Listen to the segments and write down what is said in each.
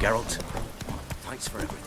Geralt. Thanks for everything.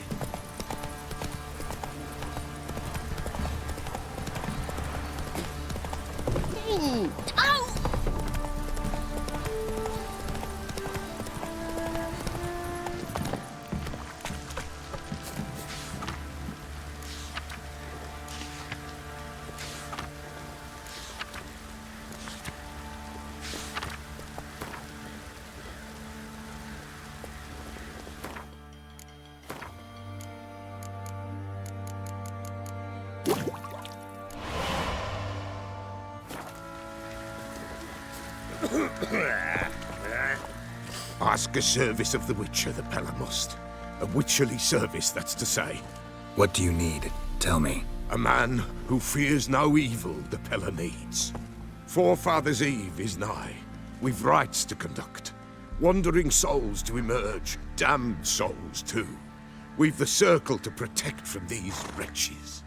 Ask a service of the Witcher, the Pella must. A witcherly service, that's to say. What do you need? Tell me. A man who fears no evil the Pella needs. Forefather's Eve is nigh. We've rites to conduct. Wandering souls to emerge. Damned souls, too. We've the circle to protect from these wretches.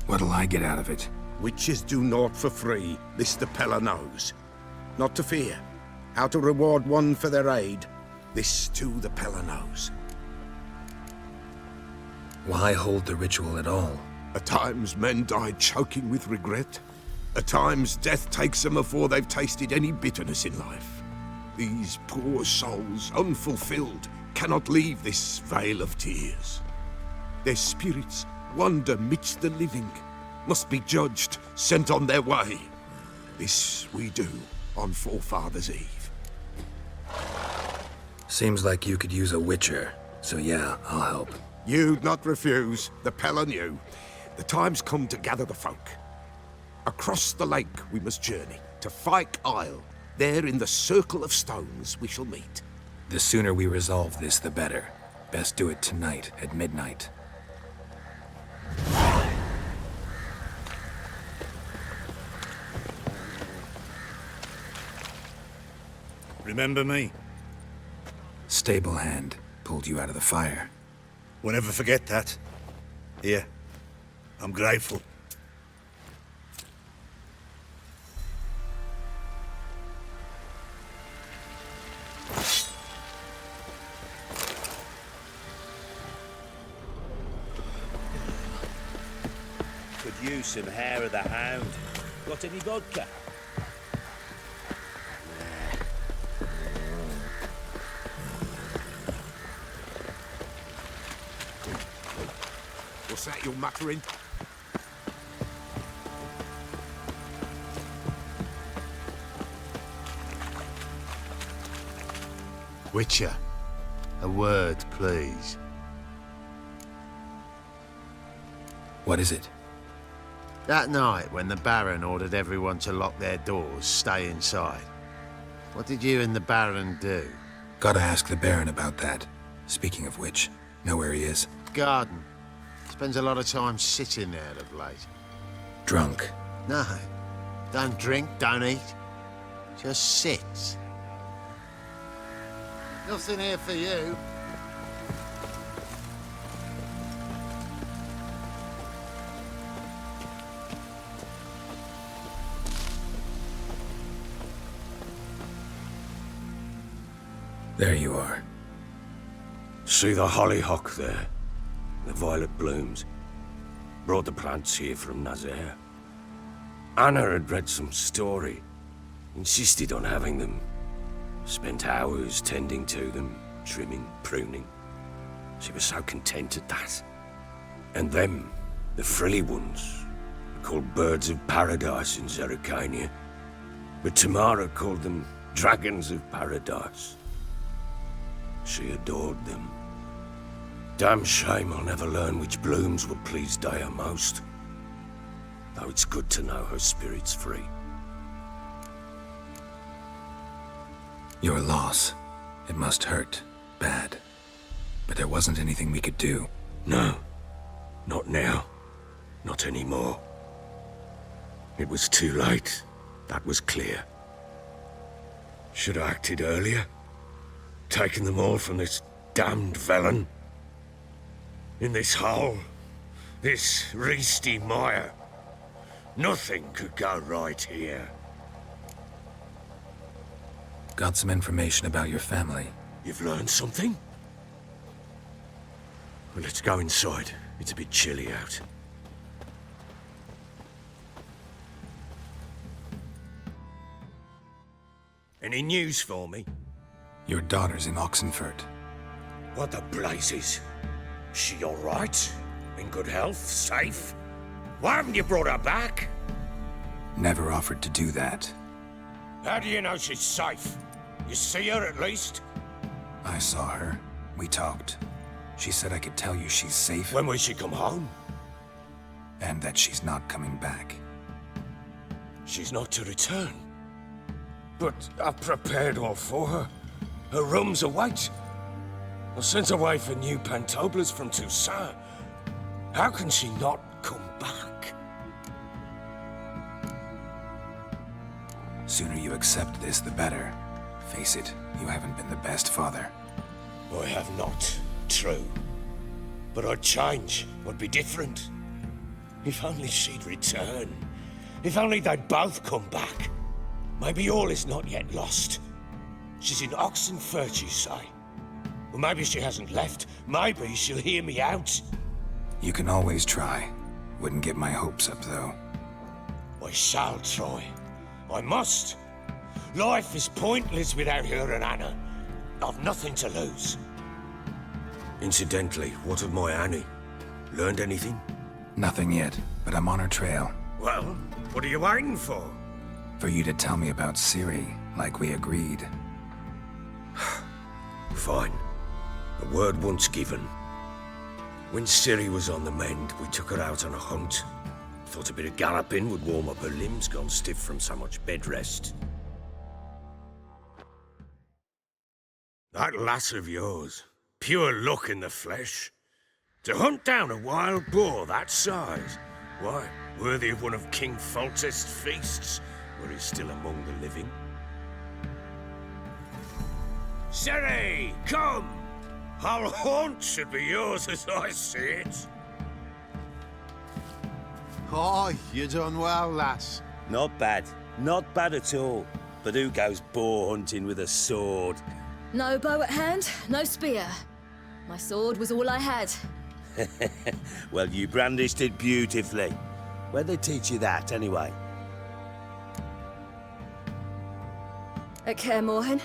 What'll I get out of it? Witches do naught for free, this the Pella knows. Not to fear. How to reward one for their aid, this too the Pella knows. Why hold the ritual at all? At times men die choking with regret. At times death takes them before they've tasted any bitterness in life. These poor souls, unfulfilled, cannot leave this vale of tears. Their spirits wander midst the living, must be judged, sent on their way. This we do on Forefather's Eve. Seems like you could use a witcher, so yeah, I'll help. You'd not refuse, the Pella knew. The time's come to gather the folk. Across the lake we must journey, to Fyke Isle. There in the circle of stones we shall meet. The sooner we resolve this, the better. Best do it tonight, at midnight. Remember me? Stable hand pulled you out of the fire. We'll never forget that. Here, I'm grateful. Could use some hair of the hound. Got any vodka? What's that you're muttering? Witcher, a word, please. What is it? That night when the Baron ordered everyone to lock their doors, stay inside. What did you and the Baron do? Gotta ask the Baron about that. Speaking of which, know where he is? Garden. Spends a lot of time sitting there of late. Drunk. No. Don't drink, don't eat. Just sits. Nothing here for you. There you are. See the hollyhock there? The violet blooms. Brought the plants here from Nazaire. Anna had read some story. Insisted on having them. Spent hours tending to them, trimming, pruning. She was so content at that. And them, the frilly ones, called birds of paradise in Zerrikania. But Tamara called them dragons of paradise. She adored them. Damn shame I'll never learn which blooms will please Daya most. Though it's good to know her spirit's free. Your loss. It must hurt. Bad. But there wasn't anything we could do. No. Not now. Not anymore. It was too late. That was clear. Should have acted earlier. Taken them all from this damned villain. In this hole. This reesty mire. Nothing could go right here. Got some information about your family. You've learned something? Well, let's go inside. It's a bit chilly out. Any news for me? Your daughter's in Oxenfurt. What the blazes? She all right? In good health? Safe? Why haven't you brought her back? Never offered to do that. How do you know she's safe? You see her at least? I saw her. We talked. She said I could tell you she's safe. When will she come home? And that she's not coming back. She's not to return. But I've prepared all for her. Her room's await. I've sent away for new pantoblas from Toussaint. How can she not come back? Sooner you accept this, the better. Face it, you haven't been the best father. I have not. True. But I'd change. I'd be different. If only she'd return. If only they'd both come back. Maybe all is not yet lost. She's in Oxenfurt, you say? Well, maybe she hasn't left. Maybe she'll hear me out. You can always try. Wouldn't get my hopes up, though. I shall try. I must. Life is pointless without her and Anna. I've nothing to lose. Incidentally, what of my Annie? Learned anything? Nothing yet, but I'm on her trail. Well, what are you waiting for? For you to tell me about Ciri, like we agreed. Fine. A word once given. When Ciri was on the mend, we took her out on a hunt. Thought a bit of galloping would warm up her limbs, gone stiff from so much bed rest. That lass of yours, pure luck in the flesh. To hunt down a wild boar that size, why, worthy of one of King Foltest's feasts, were he still among the living. Ciri, come! Our haunt should be yours as I see it. Oh, you done well, lass. Not bad. Not bad at all. But who goes boar hunting with a sword? No bow at hand, no spear. My sword was all I had. Well, you brandished it beautifully. Where'd they teach you that, anyway? At Kaer Morhen.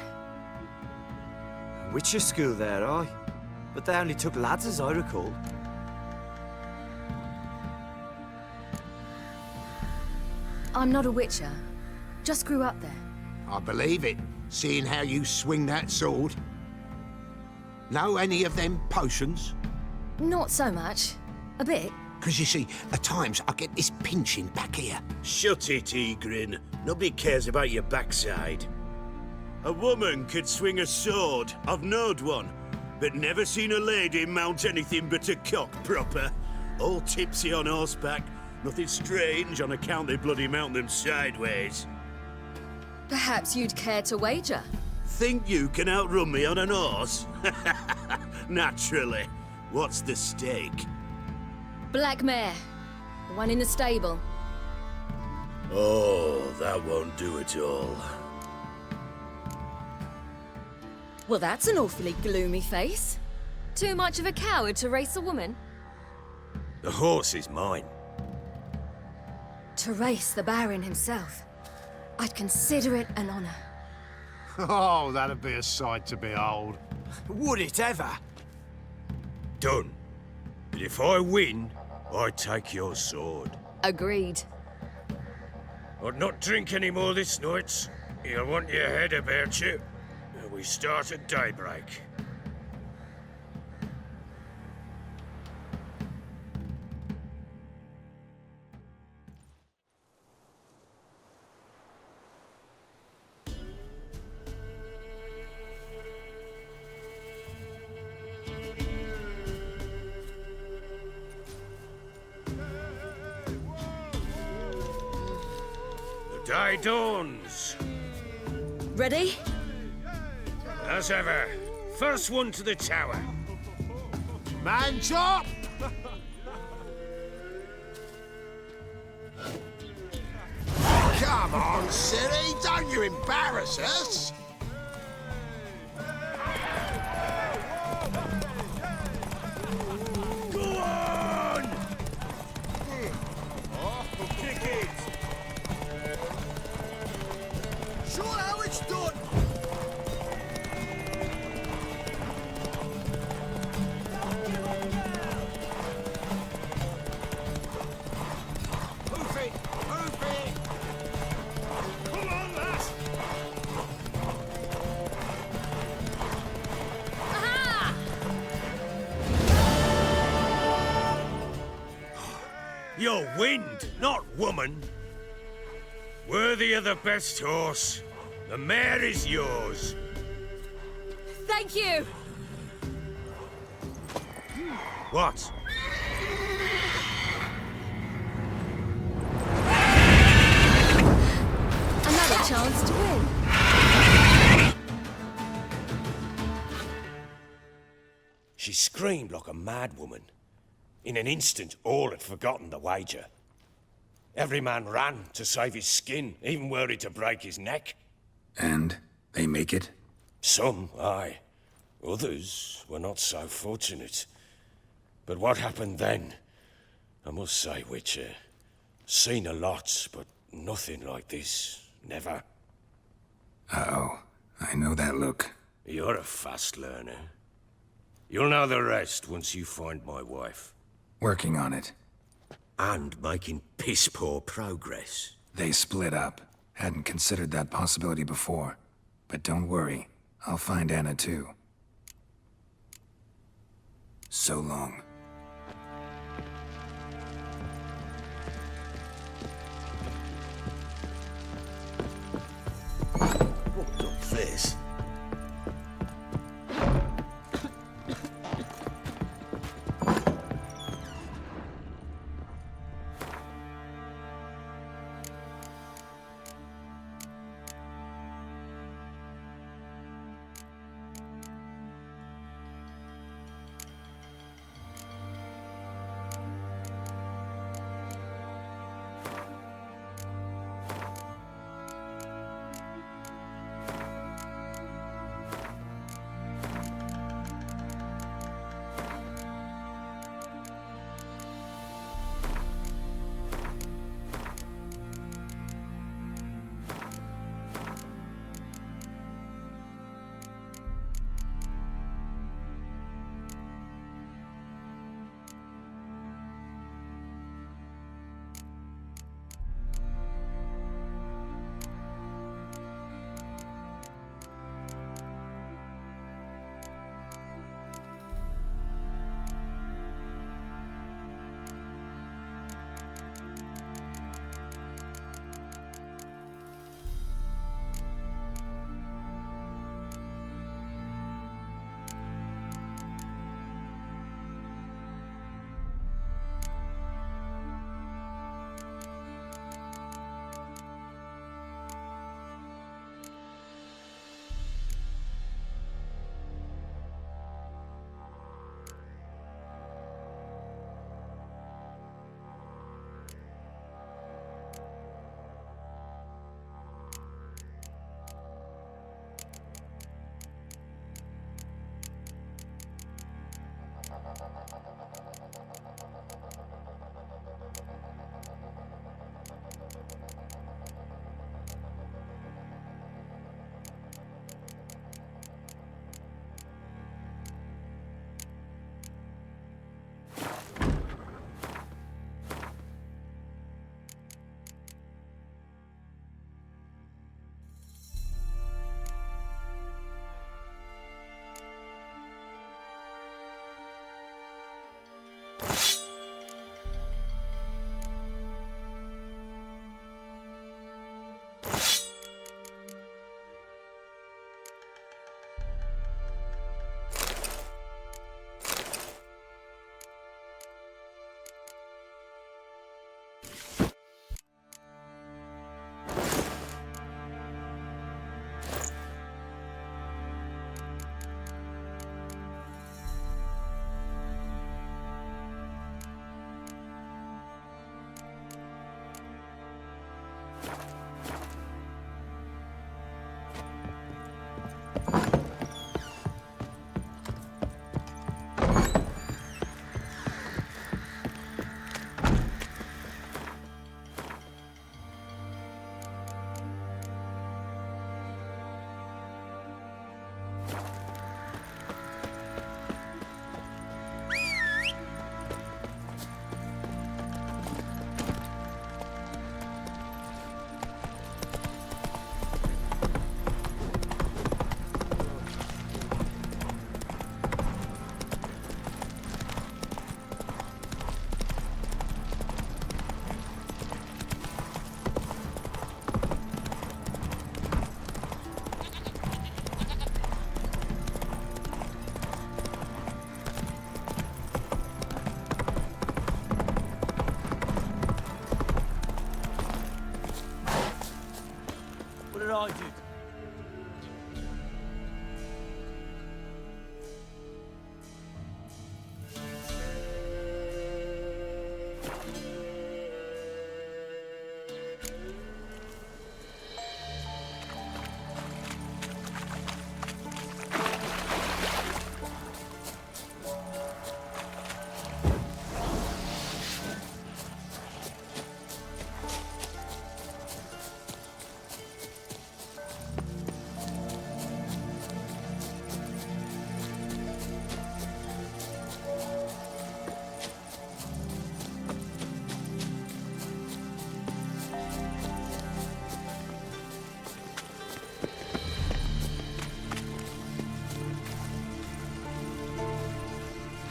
Witcher school there, aye. But they only took lads, as I recall. I'm not a witcher. Just grew up there. I believe it, seeing how you swing that sword. Know any of them potions? Not so much. A bit. Because you see, at times I get this pinching back here. Shut it, Egrin. Nobody cares about your backside. A woman could swing a sword. I've knowed one. But never seen a lady mount anything but a cock proper. All tipsy on horseback. Nothing strange on account they bloody mount them sideways. Perhaps you'd care to wager? Think you can outrun me on an horse? Naturally. What's the stake? Black mare. The one in the stable. Oh, that won't do it all. Well, that's an awfully gloomy face. Too much of a coward to race a woman? The horse is mine. To race the Baron himself. I'd consider it an honor. Oh, that'd be a sight to behold. Would it ever? Done. But if I win, I take your sword. Agreed. I'd not drink any more this night. You'll want your head about you. We start at daybreak. The day dawns. Ready? As ever, first one to the tower. Man chop! Come on, Ciri, don't you embarrass us! You're wind, not woman. Worthy of the best horse. The mare is yours. Thank you! What? Another chance to win. She screamed like a mad woman. In an instant, all had forgotten the wager. Every man ran to save his skin, even worried to break his neck. And they make it? Some, aye. Others were not so fortunate. But what happened then? I must say, Witcher, seen a lot, but nothing like this. Never. Uh-oh. I know that look. You're a fast learner. You'll know the rest once you find my wife. Working on it. And making piss-poor progress. They split up. Hadn't considered that possibility before. But don't worry. I'll find Anna too. So long. What's this?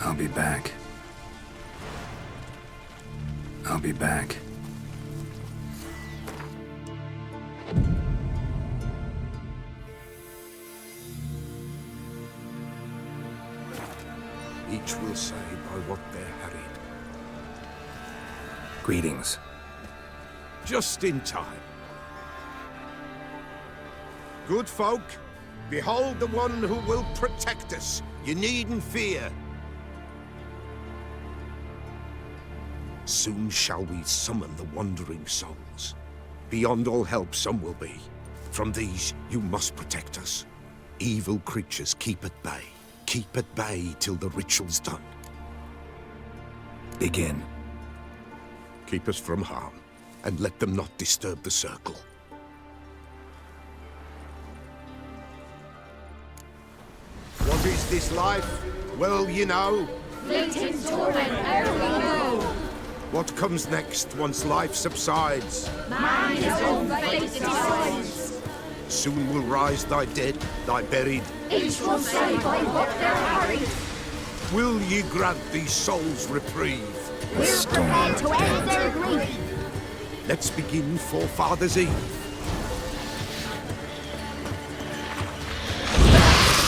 I'll be back. I'll be back. Each will say by what they're harried. Greetings. Just in time. Good folk, behold the one who will protect us. You needn't fear. Soon shall we summon the wandering souls. Beyond all help some will be. From these you must protect us. Evil creatures keep at bay. Keep at bay till the ritual's done. Begin. Keep us from harm, and let them not disturb the circle. What is this life? Well, you know. Fleeting torment, ere we know. What comes next once life subsides? Man his own fate decides. Soon will rise thy dead, thy buried. Each will say by what they're harried. Will ye grant these souls reprieve? We're prepared to end their grief. Let's begin Forefather's Eve.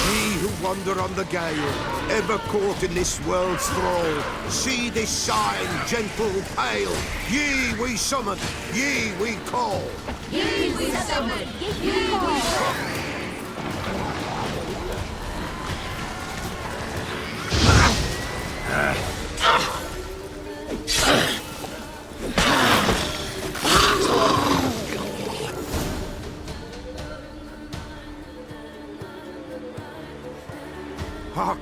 Ye who wander on the gale, ever caught in this world's thrall, see this sign, gentle, pale. Ye we summon, ye we call. Ye we summon, ye we call. Hark!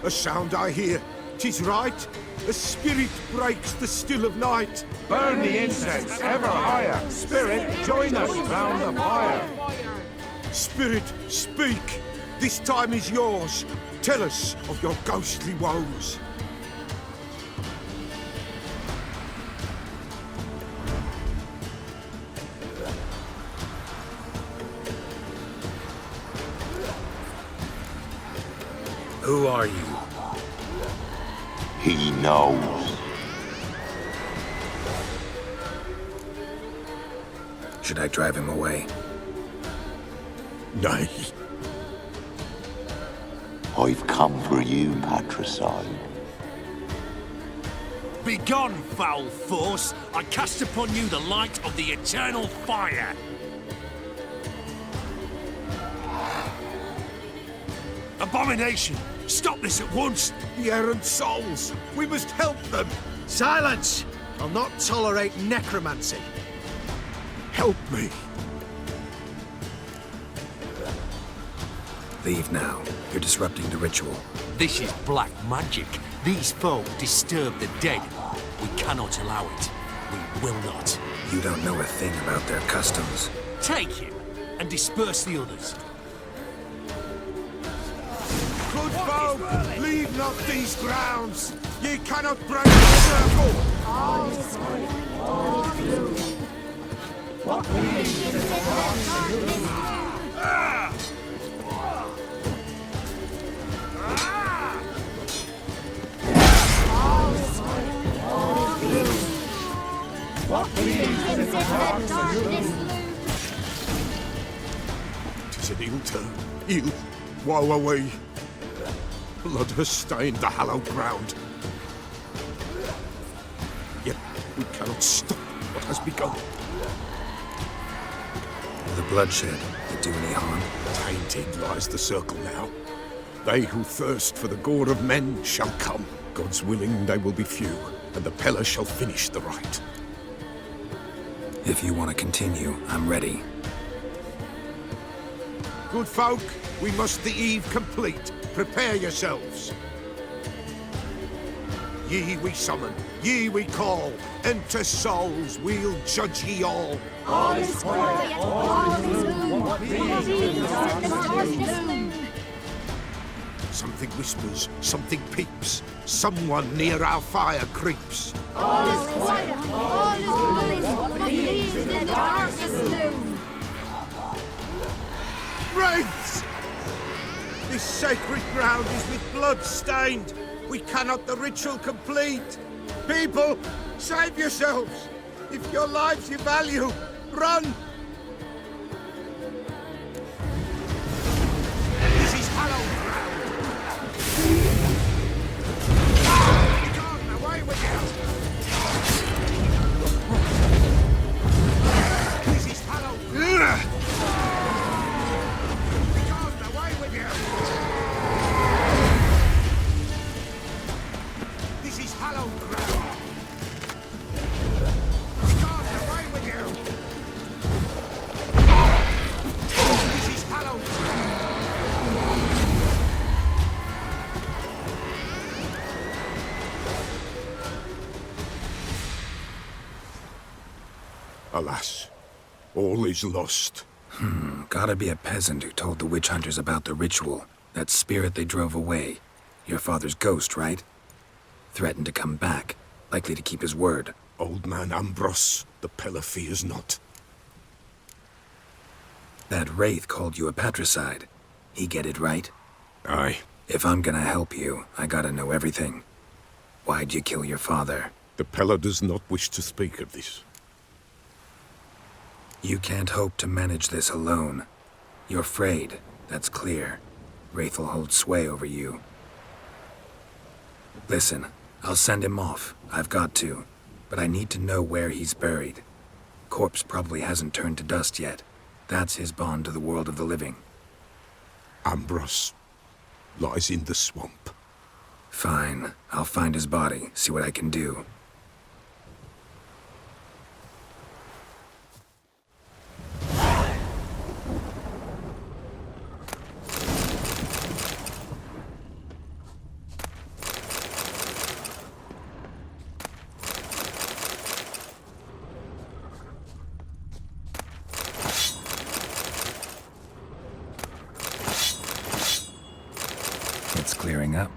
A sound I hear. 'Tis right. A spirit breaks the still of night. Burn the incense ever higher. Spirit, join us round the fire. Spirit, speak. This time is yours. Tell us of your ghostly woes. Who are you? He knows. Should I drive him away? Nay. I've come for you, patricide. Begone, foul force! I cast upon you the light of the eternal fire! Abomination! Stop this at once! The errant souls! We must help them! Silence! I'll not tolerate necromancy. Help me! Leave now. You're disrupting the ritual. This is black magic. These folk disturb the dead. We cannot allow it. We will not. You don't know a thing about their customs. Take him and disperse the others. Good folk, leave not these grounds. Ye cannot break the circle. All is good, all is blue. What we consider darkness. All is good, all is blue. What we consider darkness. Tis an ill turn. Ill. Woe away. Blood has stained the hallowed ground. Yet we cannot stop what has begun. Will the bloodshed do any harm? Tainted lies the circle now. They who thirst for the gore of men shall come. God's willing, they will be few, and the Peller shall finish the rite. If you want to continue, I'm ready. Good folk, we must the eve complete. Prepare yourselves. Ye we summon, ye we call. Enter souls, we'll judge ye all. All is quiet, all is gloom. What we consider darkness. Something whispers, something peeps. Someone near our fire creeps. All is quiet, all is gloom. What we consider darkness. Wraiths! This sacred ground is with blood stained. We cannot the ritual complete. People, save yourselves. If your lives you value, run. This is hallowed ground. Begone, away with you. This is hallowed ground. Begone, away with you. This is hallowed ground. Begone, away with you. This is hallowed ground. Alas, all is lost. Gotta be a peasant who told the witch hunters about the ritual. That spirit they drove away. Your father's ghost, right? Threatened to come back. Likely to keep his word. Old man Ambros, the Pella fears not. That wraith called you a patricide. He get it right? Aye. If I'm gonna help you, I gotta know everything. Why'd you kill your father? The Pella does not wish to speak of this. You can't hope to manage this alone. You're afraid, that's clear. Wraith'll hold sway over you. Listen, I'll send him off. I've got to. But I need to know where he's buried. Corpse probably hasn't turned to dust yet. That's his bond to the world of the living. Ambros lies in the swamp. Fine. I'll find his body, see what I can do. It's clearing up.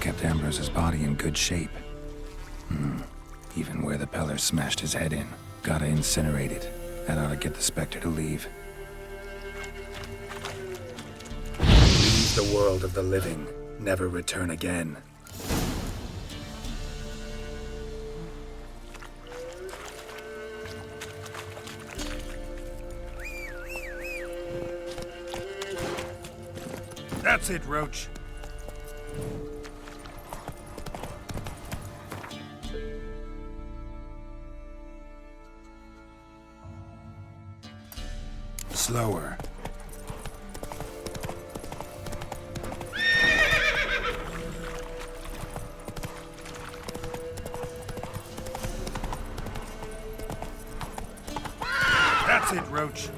kept Ambrose's body in good shape. Even where the Peller smashed his head in. Gotta incinerate it. That ought to get the Spectre to leave. Leave the world of the living. Never return again. That's it, Roach. Slower. That's it, Roach.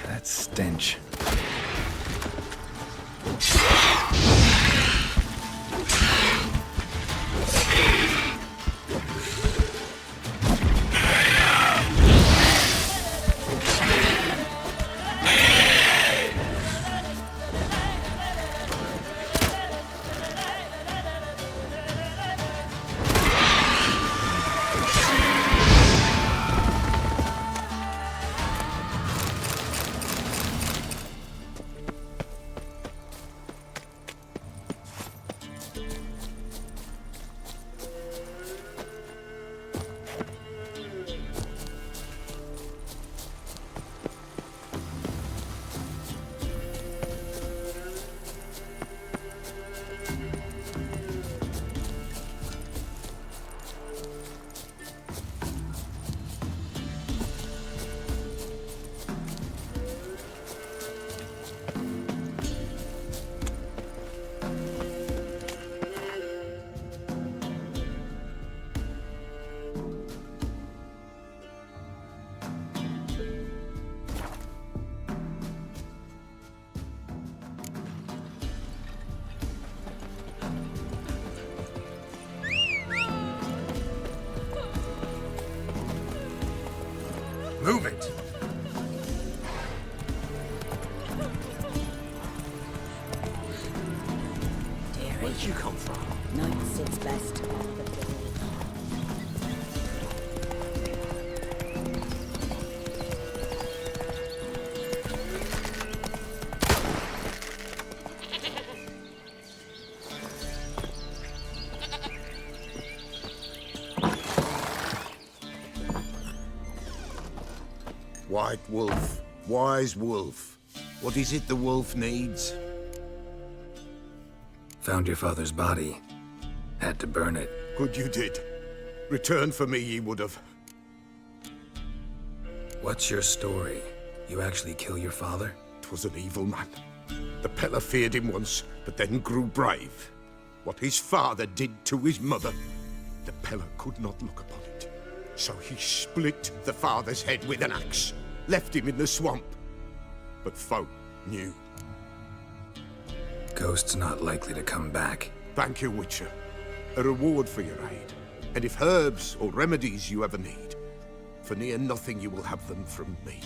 That stench. Move it. Where'd you come from? Night sits best. White wolf, wise wolf. What is it the wolf needs? Found your father's body. Had to burn it. Good you did. Return for me ye would have. What's your story? You actually kill your father? 'Twas an evil man. The Peller feared him once, but then grew brave. What his father did to his mother, the Peller could not look upon it. So he split the father's head with an axe, left him in the swamp. But folk knew. Ghost's not likely to come back. Thank you, Witcher. A reward for your aid. And if herbs or remedies you ever need, for near nothing you will have them from me.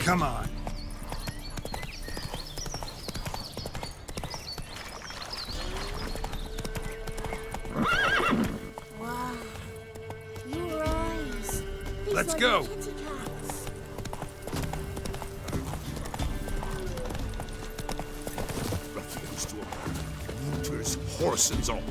Come on. Wow. Your eyes. These Let's are go. kitty cats. Ruffians to a looters, horse and all.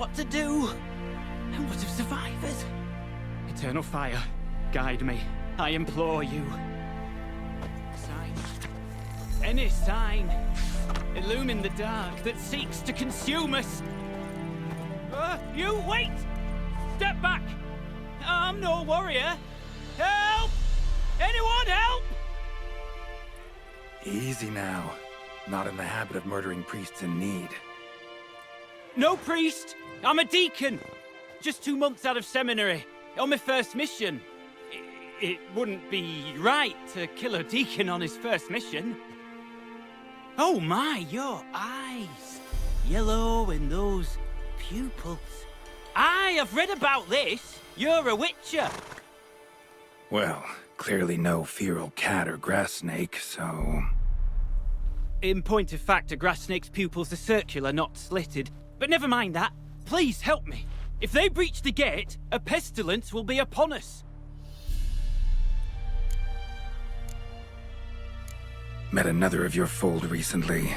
what to do. And what of survivors? Eternal fire, guide me. I implore you. Sign. Any sign. Illumine the dark that seeks to consume us. You wait! Step back! I'm no warrior. Help! Anyone help? Easy now. Not in the habit of murdering priests in need. No priest! I'm a deacon! Just 2 months out of seminary. On my first mission. It wouldn't be right to kill a deacon on his first mission. Oh my, your eyes. Yellow and those pupils. I have read about this. You're a witcher. Well, clearly no feral cat or grass snake, so... In point of fact, a grass snake's pupils are circular, not slitted. But never mind that. Please help me. If they breach the gate, a pestilence will be upon us. Met another of your fold recently.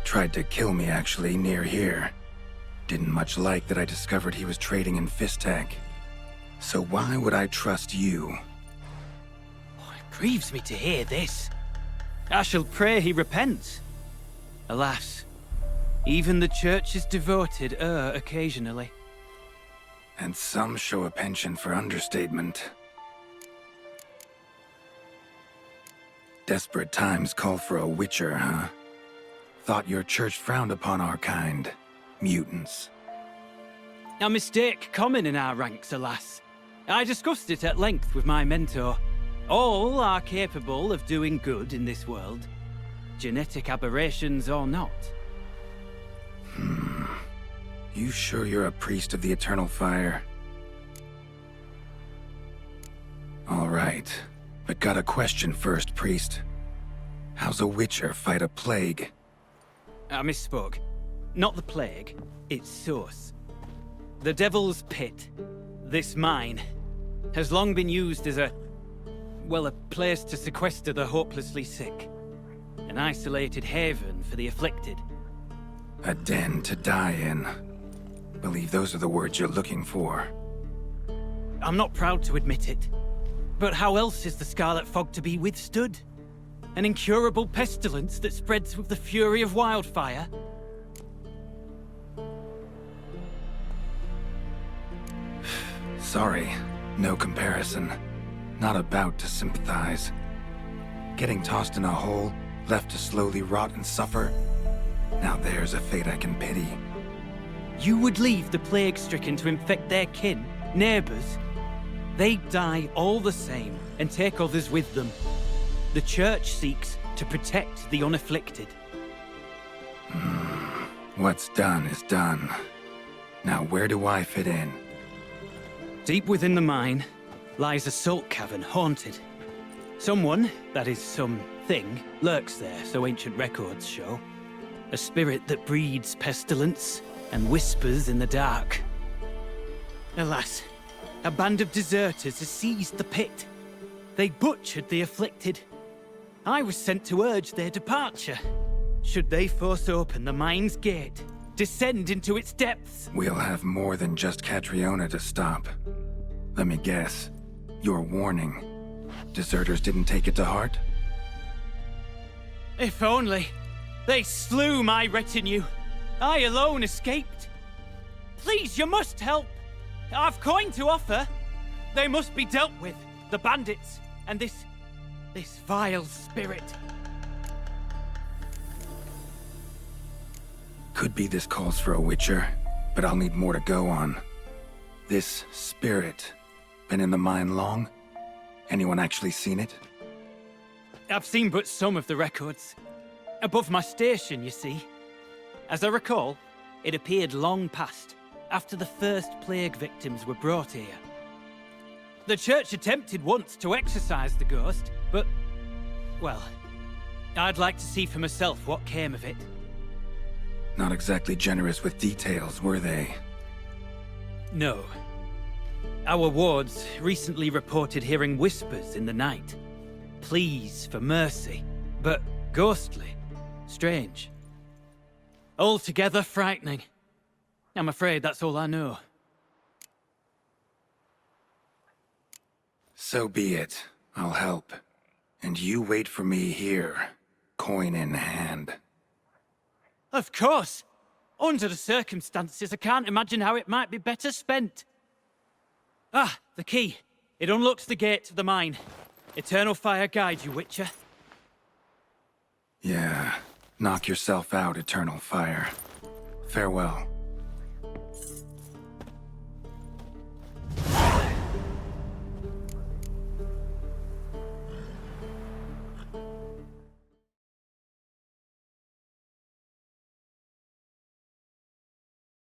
Tried to kill me, actually, near here. Didn't much like that I discovered he was trading in Fistech. So why would I trust you? Oh, it grieves me to hear this. I shall pray he repents. Alas, even the Church's devoted err occasionally. And some show a penchant for understatement. Desperate times call for a witcher, huh? Thought your church frowned upon our kind. Mutants. A mistake common in our ranks, alas. I discussed it at length with my mentor. All are capable of doing good in this world. Genetic aberrations or not. You sure you're a priest of the Eternal Fire? All right, but got a question first, priest. How's a witcher fight a plague? I misspoke. Not the plague, its source. The Devil's Pit, this mine, has long been used as a place to sequester the hopelessly sick. An isolated haven for the afflicted. A den to die in. Believe those are the words you're looking for. I'm not proud to admit it, but how else is the Scarlet Fog to be withstood? An incurable pestilence that spreads with the fury of wildfire? Sorry, no comparison. Not about to sympathize. Getting tossed in a hole, left to slowly rot and suffer? Now there's a fate I can pity. You would leave the plague-stricken to infect their kin, neighbors? They die all the same and take others with them. The Church seeks to protect the unafflicted. What's done is done. Now where do I fit in? Deep within the mine lies a salt cavern haunted. Someone, that is something, lurks there, so ancient records show. A spirit that breeds pestilence and whispers in the dark. Alas, a band of deserters has seized the pit. They butchered the afflicted. I was sent to urge their departure. Should they force open the mine's gate, descend into its depths? We'll have more than just Catriona to stop. Let me guess. Your warning. Deserters didn't take it to heart? If only. They slew my retinue. I alone escaped. Please, you must help. I've coin to offer. They must be dealt with. The bandits and this vile spirit. Could be this calls for a witcher, but I'll need more to go on. This spirit, been in the mine long? Anyone actually seen it? I've seen but some of the records. Above my station, you see. As I recall, it appeared long past, after the first plague victims were brought here. The Church attempted once to exorcise the ghost, but, well, I'd like to see for myself what came of it. Not exactly generous with details, were they? No. Our wards recently reported hearing whispers in the night. Pleas for mercy, but ghostly. Strange. Altogether frightening. I'm afraid that's all I know. So be it. I'll help. And you wait for me here, coin in hand. Of course! Under the circumstances, I can't imagine how it might be better spent. Ah, the key. It unlocks the gate to the mine. Eternal fire guide you, Witcher. Yeah. Knock yourself out, Eternal Fire. Farewell.